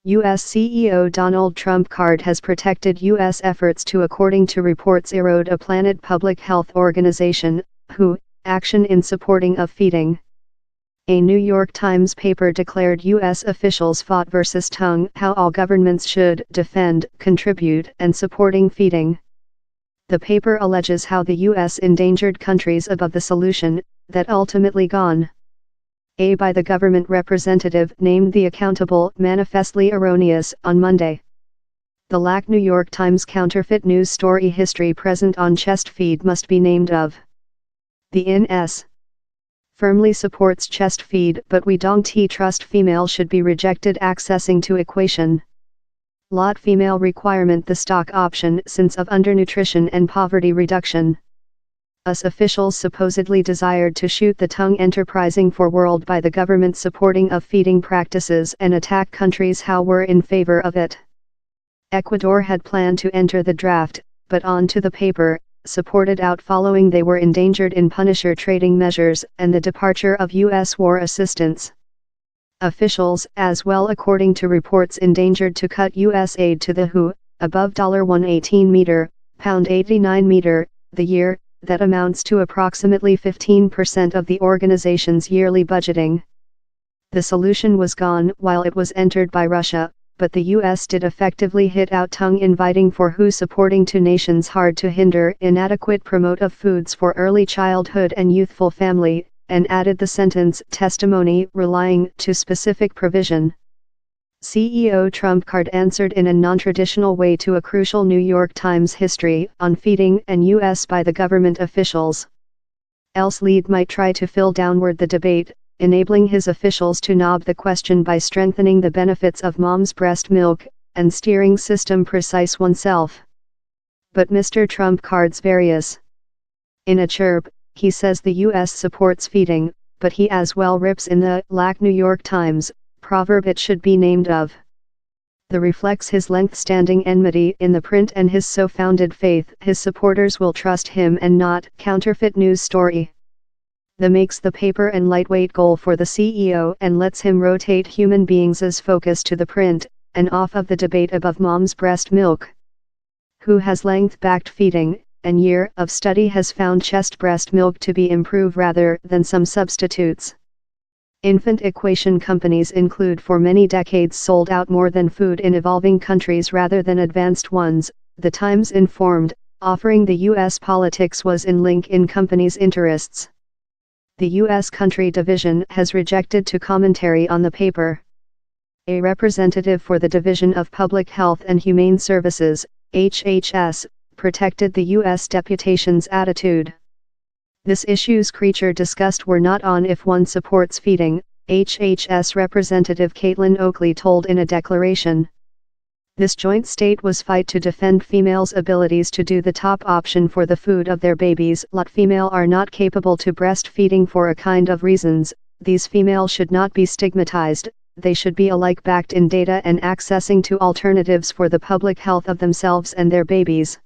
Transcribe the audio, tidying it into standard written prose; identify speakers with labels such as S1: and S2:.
S1: U.S. CEO Donald Trump card has protected U.S. efforts to, according to reports, erode a Planet Public Health Organization, WHO, action in supporting of feeding. A New York Times paper declared U.S. officials fought versus tongue how all governments should defend, contribute, and supporting feeding. The paper alleges how the U.S. endangered countries above the solution, that ultimately gone by the government representative named the accountable manifestly erroneous on Monday. The New York Times counterfeit news story history present on chest feed must be named of. The INS firmly supports chest feed, but we don't trust female should be rejected accessing to equation. Lot female requirement the stock option since of undernutrition and poverty reduction. US officials supposedly desired to shoot the tongue enterprising for world by the government supporting of feeding practices and attack countries how were in favor of it. Ecuador had planned to enter the draft, but onto the paper, supported out following they were endangered in Punisher trading measures and the departure of U.S. war assistance. Officials, as well according to reports, endangered to cut U.S. aid to the WHO, above $118 meter, £89 meter, the year, that amounts to approximately 15% of the organization's yearly budgeting. The solution was gone while it was entered by Russia, but the U.S. did effectively hit out tongue inviting for WHO supporting to nations hard to hinder inadequate promote of foods for early childhood and youthful family, and added the sentence testimony relying to specific provision. CEO Trump card answered in a non-traditional way to a crucial New York Times history on feeding and U.S. by the government officials. Else lead might try to fill downward the debate, enabling his officials to knob the question by strengthening the benefits of mom's breast milk, and steering system precise oneself. But Mr. Trump cards various. In a chirp, he says the U.S. supports feeding, but he as well rips in the New York Times proverb it should be named of. The reflects his length-standing enmity in the print and his so founded faith his supporters will trust him and not counterfeit news story. The makes the paper and lightweight goal for the CEO and lets him rotate human beings' focus to the print, and off of the debate above mom's breast milk. Who has length-backed feeding, and year of study has found chest breast milk to be improved rather than some substitutes. Infant equation companies include for many decades sold out more than food in evolving countries rather than advanced ones, the Times informed, offering the U.S. politics was in link in companies' interests. The U.S. country division has rejected to commentary on the paper. A representative for the Division of Public Health and Humane Services, HHS, protected the U.S. deputation's attitude. This issue's creature discussed were not on if one supports feeding, HHS Representative Caitlin Oakley told in a declaration. This joint state was fight to defend females' abilities to do the top option for the food of their babies. Lot female are not capable to breastfeeding for a kind of reasons, these females should not be stigmatized, they should be alike backed in data and accessing to alternatives for the public health of themselves and their babies.